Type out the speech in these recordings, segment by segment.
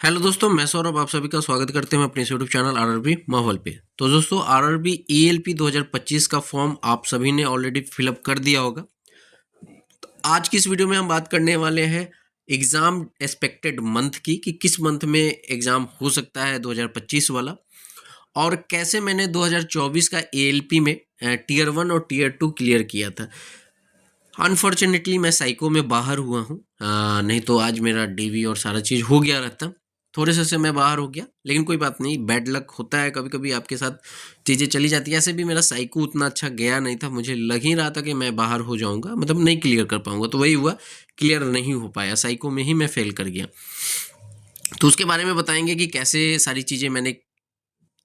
Hello दोस्तों, मैं सौरभ आप सभी का स्वागत करते हैं अपने यूट्यूब चैनल आरआरबी माहौल पे। तो दोस्तों, आरआरबी ईएलपी 2025 का फॉर्म आप सभी ने ऑलरेडी फिलअप कर दिया होगा। तो आज की इस वीडियो में हम बात करने वाले हैं एग्ज़ाम एक्सपेक्टेड मंथ की कि किस मंथ में एग्ज़ाम हो सकता है 2025 वाला, और कैसे मैंने 2024 का एएलपी में टीयर 1 और टीयर 2 क्लियर किया था। अनफॉर्चुनेटली मैं साइको में बाहर हुआ हूँ, नहीं तो आज मेरा डीवी और सारा चीज़ हो गया रहता। थोड़े से मैं बाहर हो गया, लेकिन कोई बात नहीं, बैड लक होता है, कभी कभी आपके साथ चीज़ें चली जाती है। ऐसे भी मेरा साइको उतना अच्छा गया नहीं था, मुझे लग ही रहा था कि मैं बाहर हो जाऊंगा, मतलब नहीं क्लियर कर पाऊंगा, तो वही हुआ, क्लियर नहीं हो पाया, साइको में ही मैं फेल कर गया। तो उसके बारे में बताएंगे कि कैसे सारी चीज़ें मैंने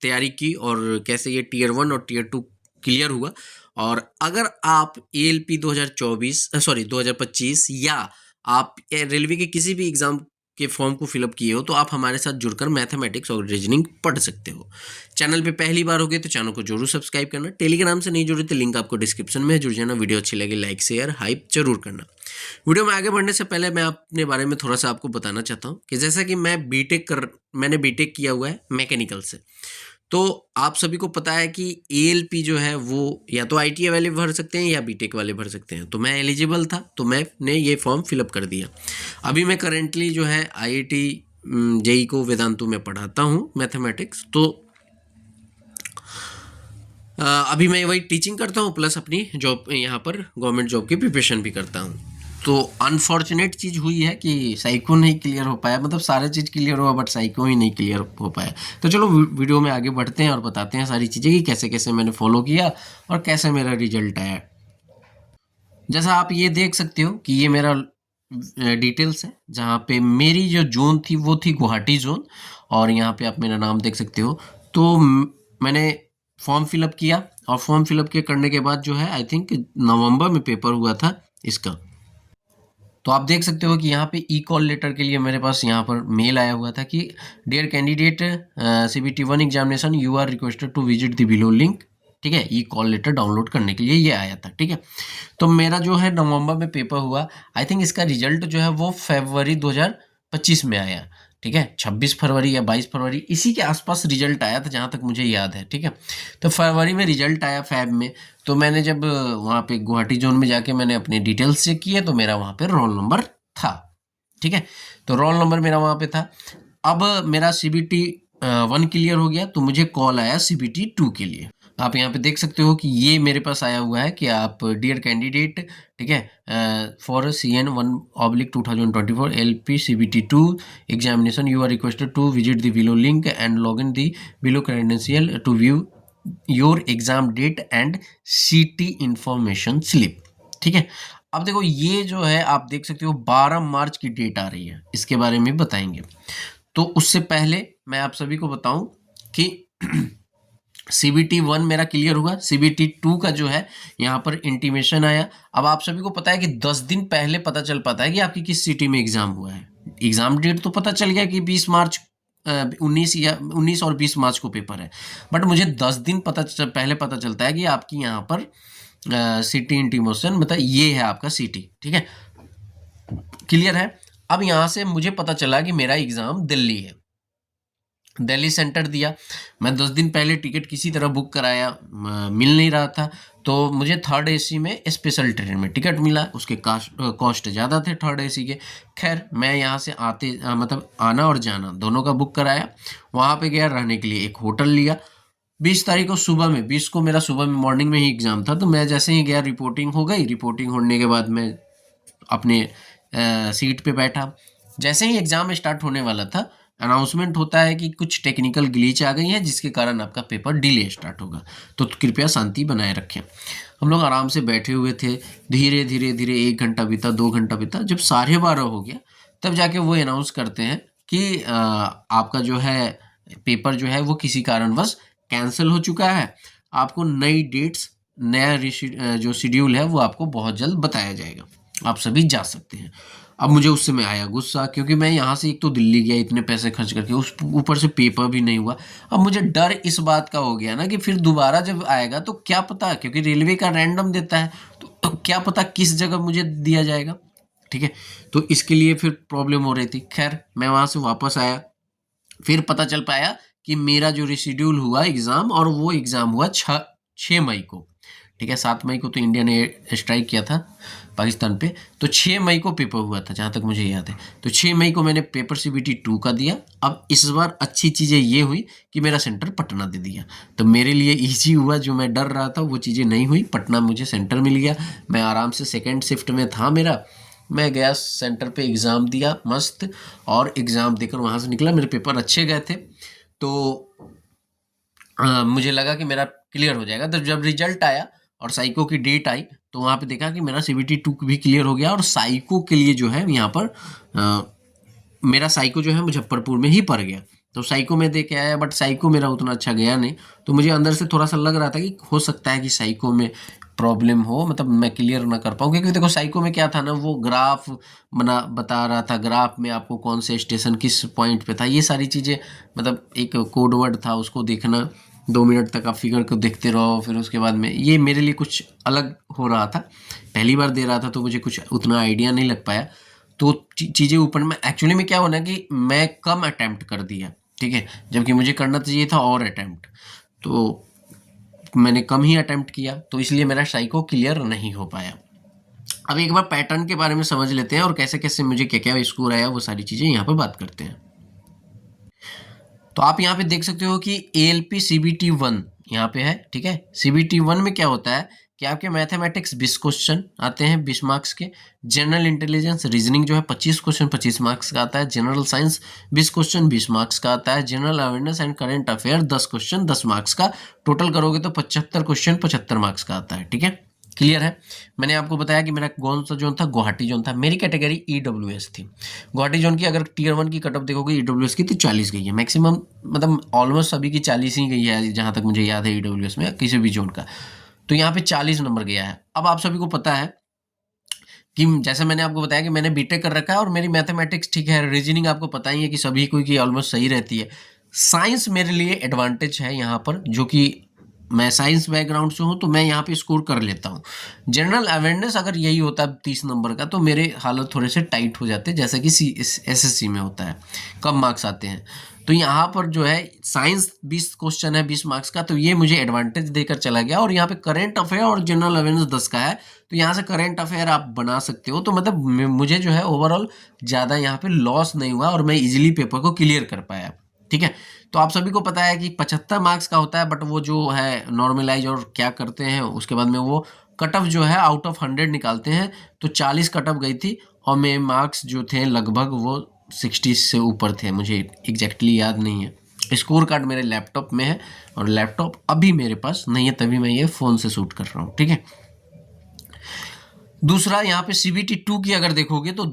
तैयारी की और कैसे ये टीयर 1 और टीयर 2 क्लियर हुआ। और अगर आप एएलपी 2025 या आप रेलवे के किसी भी एग्ज़ाम के फॉर्म को फिलअप किए हो, तो आप हमारे साथ जुड़कर मैथमेटिक्स और रीजनिंग पढ़ सकते हो। चैनल पे पहली बार हो गए तो चैनल को जरूर सब्सक्राइब करना। टेलीग्राम से नहीं जुड़े तो लिंक आपको डिस्क्रिप्शन में है, जुड़ जाना। वीडियो अच्छी लगे लाइक शेयर हाइप जरूर करना। वीडियो में आगे बढ़ने से पहले मैं अपने बारे में थोड़ा सा आपको बताना चाहता हूँ कि जैसा कि मैंने बीटेक किया हुआ है मैकेनिकल से। तो आप सभी को पता है कि एएलपी जो है वो या तो आईटीआई वाले भर सकते हैं या बीटेक वाले भर सकते हैं। तो मैं एलिजिबल था, तो मैंने ये फॉर्म फिलअप कर दिया। अभी मैं करेंटली जो है आईआईटी जेई को वेदांतु में पढ़ाता हूँ मैथमेटिक्स। तो अभी मैं वही टीचिंग करता हूँ, प्लस अपनी जॉब यहाँ पर गवर्नमेंट जॉब की प्रिपरेशन भी करता हूँ। तो अनफॉर्चुनेट चीज़ हुई है कि साइको नहीं क्लियर हो पाया, मतलब सारे चीज़ क्लियर हुआ बट साइको ही नहीं क्लियर हो पाया। तो चलो वीडियो में आगे बढ़ते हैं और बताते हैं सारी चीज़ें कि कैसे कैसे मैंने फॉलो किया और कैसे मेरा रिजल्ट आया। जैसा आप ये देख सकते हो कि ये मेरा डिटेल्स है, जहाँ पे मेरी जो जोन थी वो थी गुवाहाटी जोन, और यहाँ पे आप मेरा नाम देख सकते हो। तो मैंने फॉर्म फिलअप किया, और फॉर्म फिलअप के करने के बाद जो है आई थिंक नवंबर में पेपर हुआ था इसका। तो आप देख सकते हो कि यहाँ पे ई कॉल लेटर के लिए मेरे पास यहाँ पर मेल आया हुआ था कि dear candidate CBT 1 examination you are requested to visit the below link. ठीक है, ई कॉल लेटर डाउनलोड करने के लिए ये आया था। ठीक है, तो मेरा जो है नवंबर में पेपर हुआ। आई थिंक इसका रिजल्ट जो है वो फरवरी 2025 में आया। ठीक है, 26 फरवरी या 22 फरवरी इसी के आसपास रिजल्ट आया था, जहाँ तक मुझे याद है। ठीक है, तो फरवरी में रिजल्ट आया फैब में। तो मैंने जब वहाँ पे गुवाहाटी जोन में जाके मैंने अपने डिटेल्स चेक किए, तो मेरा वहाँ पे रोल नंबर था। ठीक है, तो रोल नंबर मेरा वहाँ पे था। अब मेरा सीबीटी 1 क्लियर हो गया, तो मुझे कॉल आया सीबीटी 2 के लिए। आप यहाँ पे देख सकते हो कि ये मेरे पास आया हुआ है कि आप डियर कैंडिडेट, ठीक है, for CN1/2024 LP CBT 2 examination you are requested to visit the below link and log in the below credential to view your exam date and city information slip. ठीक है, अब देखो ये जो है आप देख सकते हो 12 मार्च की डेट आ रही है, इसके बारे में बताएंगे। तो उससे पहले मैं आप सभी को बताऊं कि सीबीटी 1 मेरा क्लियर हुआ, सीबीटी 2 का जो है यहाँ पर इंटीमेशन आया। अब आप सभी को पता है कि 10 दिन पहले पता चल पाता है कि आपकी किस सिटी में एग्जाम हुआ है। एग्जाम डेट तो पता चल गया कि 20 मार्च 19 और 20 मार्च को पेपर है, बट मुझे 10 दिन पहले पता चलता है कि आपकी यहाँ पर सिटी इंटीमेशन, मतलब ये है आपका सिटी। ठीक है, क्लियर है। अब यहाँ से मुझे पता चला कि मेरा एग्जाम दिल्ली है, दिल्ली सेंटर दिया। मैं 10 दिन पहले टिकट किसी तरह बुक कराया, मिल नहीं रहा था। तो मुझे थर्ड एसी में स्पेशल ट्रेन में टिकट मिला, उसके कॉस्ट ज़्यादा थे थर्ड एसी के। खैर मैं यहाँ से मतलब आना और जाना दोनों का बुक कराया। वहाँ पे गया, रहने के लिए एक होटल लिया। 20 तारीख को सुबह में, 20 को मेरा सुबह में मॉर्निंग में ही एग्ज़ाम था। तो मैं जैसे ही गया, रिपोर्टिंग हो गई। रिपोर्टिंग होने के बाद मैं अपने सीट पे बैठा। जैसे ही एग्ज़ाम स्टार्ट होने वाला था, अनाउंसमेंट होता है कि कुछ टेक्निकल ग्लिच आ गई है, जिसके कारण आपका पेपर डिले स्टार्ट होगा, तो कृपया शांति बनाए रखें। हम लोग आराम से बैठे हुए थे। धीरे धीरे धीरे 1 घंटा बीता, 2 घंटा बीता। जब 12:30 हो गया, तब जाके वो अनाउंस करते हैं कि आपका जो है पेपर जो है वो किसी कारणवश कैंसिल हो चुका है। आपको नई डेट्स, नया जो शेड्यूल है वो आपको बहुत जल्द बताया जाएगा, आप सभी जा सकते हैं। अब मुझे उस समय आया गुस्सा, क्योंकि मैं यहाँ से एक तो दिल्ली गया इतने पैसे खर्च करके, उस ऊपर से पेपर भी नहीं हुआ। अब मुझे डर इस बात का हो गया ना कि फिर दोबारा जब आएगा तो क्या पता, क्योंकि रेलवे का रैंडम देता है, तो क्या पता किस जगह मुझे दिया जाएगा। ठीक है, तो इसके लिए फिर प्रॉब्लम हो रही थी। खैर मैं वहाँ से वापस आया, फिर पता चल पाया कि मेरा जो रिशेड्यूल हुआ एग्ज़ाम, और वो एग्ज़ाम हुआ 6 मई को, ठीक है। 7 मई को तो इंडिया ने स्ट्राइक किया था पाकिस्तान पे, तो 6 मई को पेपर हुआ था जहाँ तक मुझे याद है। तो 6 मई को मैंने पेपर CBT 2 का दिया। अब इस बार अच्छी चीज़ें ये हुई कि मेरा सेंटर पटना दे दिया, तो मेरे लिए ईजी हुआ। जो मैं डर रहा था वो चीज़ें नहीं हुई, पटना मुझे सेंटर मिल गया। मैं आराम से सेकेंड शिफ्ट में था मेरा, मैं गया सेंटर पे, एग्ज़ाम दिया मस्त, और एग्ज़ाम देकर वहाँ से निकला। मेरे पेपर अच्छे गए थे, तो मुझे लगा कि मेरा क्लियर हो जाएगा। तो जब रिजल्ट आया और साइको की डेट आई, तो वहाँ पे देखा कि मेरा CBT 2 भी क्लियर हो गया, और साइको के लिए जो है यहाँ पर मेरा साइको जो है मुजफ्फरपुर में ही पड़ गया। तो साइको में दे के आया, बट साइको मेरा उतना अच्छा गया नहीं। तो मुझे अंदर से थोड़ा सा लग रहा था कि हो सकता है कि साइको में प्रॉब्लम हो, मतलब मैं क्लियर ना कर पाऊँ, क्योंकि देखो साइको में क्या था ना, वो ग्राफ बता रहा था, ग्राफ में आपको कौन से स्टेशन किस पॉइंट पे था, ये सारी चीज़ें, मतलब एक कोड वर्ड था, उसको देखना 2 मिनट तक आप फिगर को देखते रहो, फिर उसके बाद में ये मेरे लिए कुछ अलग हो रहा था। पहली बार दे रहा था तो मुझे कुछ उतना आइडिया नहीं लग पाया। तो चीज़ें ऊपर में एक्चुअली में क्या होना कि मैं कम अटेम्प्ट कर दिया, ठीक है, जबकि मुझे करना चाहिए था और अटेम्प्ट, तो मैंने कम ही अटेम्प्ट किया, तो इसलिए मेरा साइको क्लियर नहीं हो पाया। अब एक बार पैटर्न के बारे में समझ लेते हैं, और कैसे कैसे मुझे क्या क्या स्कोर आया, वो सारी चीज़ें यहाँ पर बात करते हैं। तो आप यहाँ पे देख सकते हो कि ALP CBT 1 यहाँ पे है, ठीक है। CBT 1 में क्या होता है कि आपके मैथमेटिक्स 20 क्वेश्चन आते हैं 20 मार्क्स के, जनरल इंटेलिजेंस रीजनिंग जो है 25 क्वेश्चन 25 मार्क्स का आता है, जनरल साइंस 20 क्वेश्चन 20 मार्क्स का आता है, general awareness and current affair 10 question 10 marks का, टोटल करोगे तो 75 क्वेश्चन 75 मार्क्स का आता है, ठीक है। क्लियर है। मैंने आपको बताया कि मेरा कौन सा जोन था, गुवाहाटी जोन था, मेरी कैटेगरी EWS थी। गुवाहाटी जोन की अगर Tier 1 की कट ऑफ देखोगे EWS की, तो 40 गई है मैक्सिमम, मतलब ऑलमोस्ट सभी की 40 ही गई है जहाँ तक मुझे याद है EWS में किसी भी जोन का। तो यहाँ पे 40 नंबर गया है। अब आप सभी को पता है कि जैसे मैंने आपको बताया कि मैंने बीटेक कर रखा है, और मेरी मैथमेटिक्स ठीक है, रीजनिंग आपको पता ही है कि सभी को की ऑलमोस्ट सही रहती है। साइंस मेरे लिए एडवांटेज है यहाँ पर, जो कि मैं साइंस बैकग्राउंड से हूँ, तो मैं यहाँ पे स्कोर कर लेता हूँ। जनरल अवेयरनेस अगर यही होता 30 नंबर का, तो मेरे हालत थोड़े से टाइट हो जाते, जैसे कि SSC में होता है, कम मार्क्स आते हैं। तो यहाँ पर जो है साइंस 20 क्वेश्चन है 20 मार्क्स का, तो ये मुझे एडवांटेज देकर चला गया। और यहाँ पे करंट अफेयर और जनरल अवेयरनेस 10 का है, तो यहाँ से करंट अफेयर आप बना सकते हो। तो मतलब मुझे जो है ओवरऑल ज़्यादा यहाँ पे लॉस नहीं हुआ, और मैं इजीली पेपर को क्लियर कर पाया, ठीक है। तो आप सभी को पता है कि 75 मार्क्स का होता है, बट वो जो है नॉर्मलाइज और क्या करते हैं, उसके बाद में वो कट ऑफ जो है आउट ऑफ 100 निकालते हैं। तो 40 कट ऑफ गई थी, और मेरे मार्क्स जो थे लगभग वो 60 से ऊपर थे, मुझे एग्जैक्टली याद नहीं है। स्कोर कार्ड मेरे लैपटॉप में है, और लैपटॉप अभी मेरे पास नहीं है, तभी मैं ये फ़ोन से शूट कर रहा हूँ, ठीक है। दूसरा यहाँ पे CBT 2 की अगर देखोगे, तो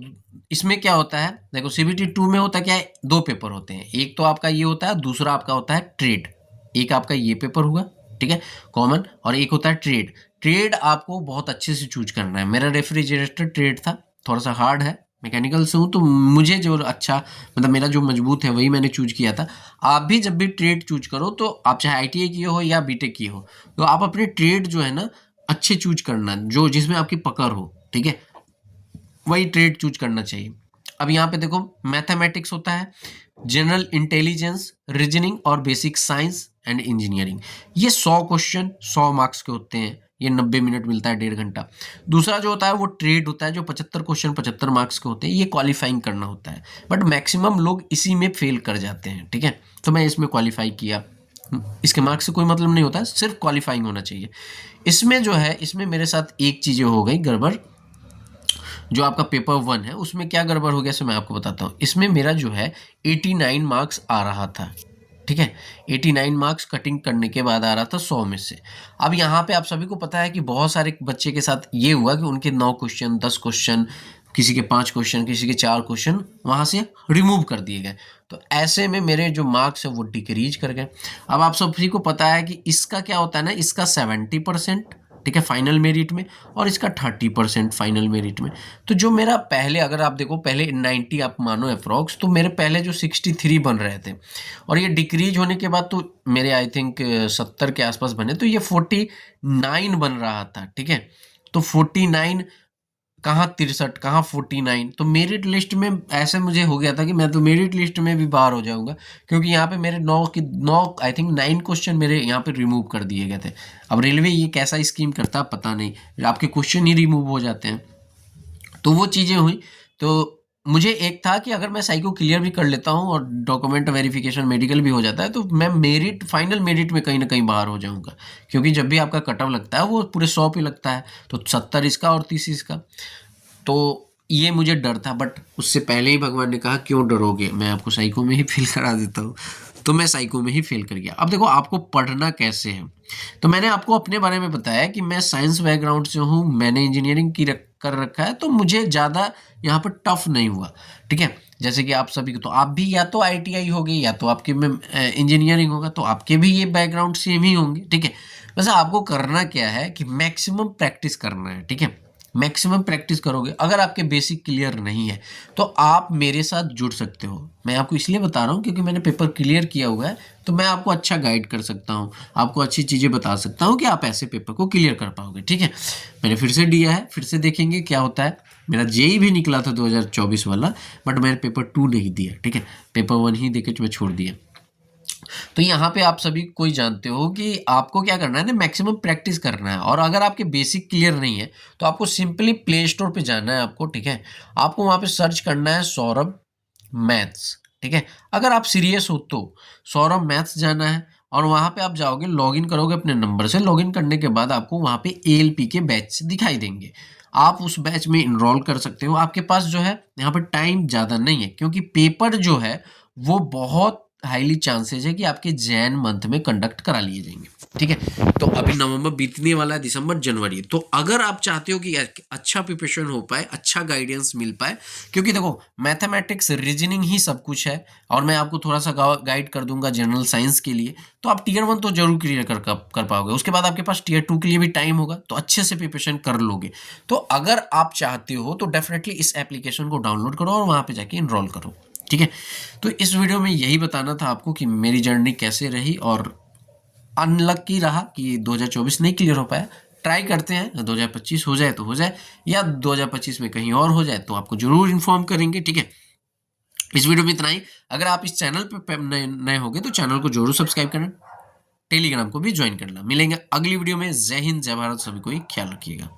इसमें क्या होता है, देखो CBT 2 में होता क्या है, 2 पेपर होते हैं, एक तो आपका ये होता है, दूसरा आपका होता है ट्रेड। एक आपका ये पेपर हुआ, ठीक है, कॉमन, और एक होता है ट्रेड। ट्रेड आपको बहुत अच्छे से चूज करना है। मेरा रेफ्रिजरेटर ट्रेड था, थोड़ा सा हार्ड है, मैकेनिकल से हूँ, तो मुझे जो अच्छा, मतलब मेरा जो मजबूत है वही मैंने चूज किया था। आप भी जब भी ट्रेड चूज करो, तो आप चाहे ITI किए हो या बीटेक किए हो, तो आप अपने ट्रेड जो है ना अच्छे चूज करना, जो जिसमें आपकी पकड़ हो, ठीक है, वही ट्रेड चूज करना चाहिए। अब यहाँ पे देखो मैथमेटिक्स होता है, जनरल इंटेलिजेंस, रीजनिंग और बेसिक साइंस एंड इंजीनियरिंग। ये 100 क्वेश्चन 100 मार्क्स के होते हैं, ये 90 मिनट मिलता है, 1.5 घंटा। दूसरा जो होता है वो ट्रेड होता है, जो 75 क्वेश्चन 75 मार्क्स के होते हैं, ये क्वालिफाइंग करना होता है, बट मैक्सिमम लोग इसी में फेल कर जाते हैं, ठीक है। तो मैं इसमें क्वालिफाई किया, इसके मार्क्स से कोई मतलब नहीं होता, सिर्फ क्वालिफाइंग होना चाहिए। इसमें जो है, इसमें मेरे साथ एक चीज़ें हो गई गड़बड़। जो आपका पेपर 1 है उसमें क्या गड़बड़ हो गया, सो मैं आपको बताता हूँ। इसमें मेरा जो है 89 मार्क्स आ रहा था, ठीक है, 89 मार्क्स कटिंग करने के बाद आ रहा था 100 में से। अब यहाँ पे आप सभी को पता है कि बहुत सारे बच्चे के साथ ये हुआ कि उनके 9 क्वेश्चन 10 क्वेश्चन, किसी के 5 क्वेश्चन, किसी के 4 क्वेश्चन वहाँ से रिमूव कर दिए गए। तो ऐसे में मेरे जो मार्क्स है वो डिक्रीज कर गए। अब आप सभी को पता है कि इसका क्या होता है ना, इसका 70%, ठीक है, फाइनल मेरिट में, और इसका 30% फाइनल मेरिट में। तो जो मेरा पहले, अगर आप देखो पहले 90 आप मानो अप्रॉक्स, तो मेरे पहले जो 63 बन रहे थे, और ये डिक्रीज होने के बाद तो मेरे आई थिंक 70 के आसपास बने, तो ये 49 बन रहा था, ठीक है। तो 49 कहाँ 63, कहाँ 49। तो मेरिट लिस्ट में ऐसे मुझे हो गया था कि मैं तो मेरिट लिस्ट में भी बाहर हो जाऊंगा, क्योंकि यहाँ पे मेरे 9 आई थिंक 9 क्वेश्चन मेरे यहाँ पे रिमूव कर दिए गए थे। अब रेलवे ये कैसा स्कीम करता है पता नहीं, आपके क्वेश्चन ही रिमूव हो जाते हैं। तो वो चीज़ें हुई। तो मुझे एक था कि अगर मैं साइको क्लियर भी कर लेता हूँ और डॉक्यूमेंट वेरिफिकेशन मेडिकल भी हो जाता है, तो मैं मेरिट फाइनल मेरिट में कहीं ना कहीं बाहर हो जाऊंगा, क्योंकि जब भी आपका कट ऑफ लगता है वो पूरे 100 पे लगता है, तो 70 इसका और 30 इसका। तो ये मुझे डर था, बट उससे पहले ही भगवान ने कहा क्यों डरोगे, मैं आपको साइको में ही फेल करा देता हूँ। तो मैं साइको में ही फेल कर गया। अब देखो आपको पढ़ना कैसे है, तो मैंने आपको अपने बारे में बताया कि मैं साइंस बैकग्राउंड से हूँ, मैंने इंजीनियरिंग कर रखा है, तो मुझे ज़्यादा यहाँ पर टफ नहीं हुआ। ठीक है, जैसे कि आप सभी को, तो आप भी या तो आईटीआई होगी या तो आपके में इंजीनियरिंग होगा, तो आपके भी ये बैकग्राउंड सेम ही होंगे। ठीक है, वैसे आपको करना क्या है कि मैक्सिमम प्रैक्टिस करना है। ठीक है, मैक्सिमम प्रैक्टिस करोगे, अगर आपके बेसिक क्लियर नहीं है तो आप मेरे साथ जुड़ सकते हो। मैं आपको इसलिए बता रहा हूँ क्योंकि मैंने पेपर क्लियर किया हुआ है, तो मैं आपको अच्छा गाइड कर सकता हूँ, आपको अच्छी चीज़ें बता सकता हूँ कि आप ऐसे पेपर को क्लियर कर पाओगे। ठीक है, मैंने फिर से दिया है, फिर से देखेंगे क्या होता है। मेरा जेई भी निकला था 2024 वाला, बट मैंने पेपर 2 नहीं दिया। ठीक है, पेपर 1 ही देके मैं छोड़ दिया। तो यहाँ पे आप सभी कोई जानते हो कि आपको क्या करना है ना, मैक्सिमम प्रैक्टिस करना है। और अगर आपके बेसिक क्लियर नहीं है तो आपको सिंपली प्ले स्टोर पे जाना है आपको। ठीक है, आपको वहाँ पे सर्च करना है सौरभ मैथ्स। ठीक है, अगर आप सीरियस हो तो सौरभ मैथ्स जाना है, और वहाँ पे आप जाओगे, लॉगिन करोगे अपने नंबर से। लॉगिन करने के बाद आपको वहाँ पे एएलपी के बैच दिखाई देंगे, आप उस बैच में इनरोल कर सकते हो। आपके पास जो है यहाँ पर टाइम ज़्यादा नहीं है, क्योंकि पेपर जो है वो बहुत हाईली चांसेस है कि आपके जैन मंथ में कंडक्ट करा लिए जाएंगे। ठीक है, तो अभी नवंबर बीतने वाला है, दिसंबर जनवरी। तो अगर आप चाहते हो कि अच्छा प्रिपरेशन हो पाए, अच्छा गाइडेंस मिल पाए, क्योंकि देखो मैथमेटिक्स रीजनिंग ही सब कुछ है, और मैं आपको थोड़ा सा गाइड कर दूंगा जनरल साइंस के लिए, तो आप टीयर 1 तो जरूर क्लियर कर पाओगे। उसके बाद आपके पास टीयर 2 के लिए भी टाइम होगा, तो अच्छे से प्रिपरेशन कर लोगे। तो अगर आप चाहते हो तो डेफिनेटली इस एप्लीकेशन को डाउनलोड करो और वहां पे जाके इनरोल करो। ठीक है, तो इस वीडियो में यही बताना था आपको कि मेरी जर्नी कैसे रही, और अनलकी रहा कि 2024 नहीं क्लियर हो पाया। ट्राई करते हैं 2025 हो जाए तो हो जाए, या 2025 में कहीं और हो जाए तो आपको जरूर इन्फॉर्म करेंगे। ठीक है, इस वीडियो में इतना ही। अगर आप इस चैनल पर नए होंगे तो चैनल को जरूर सब्सक्राइब करना, टेलीग्राम को भी ज्वाइन करना। मिलेंगे अगली वीडियो में। जय हिंद, जय भारत, सभी को ख्याल रखिएगा।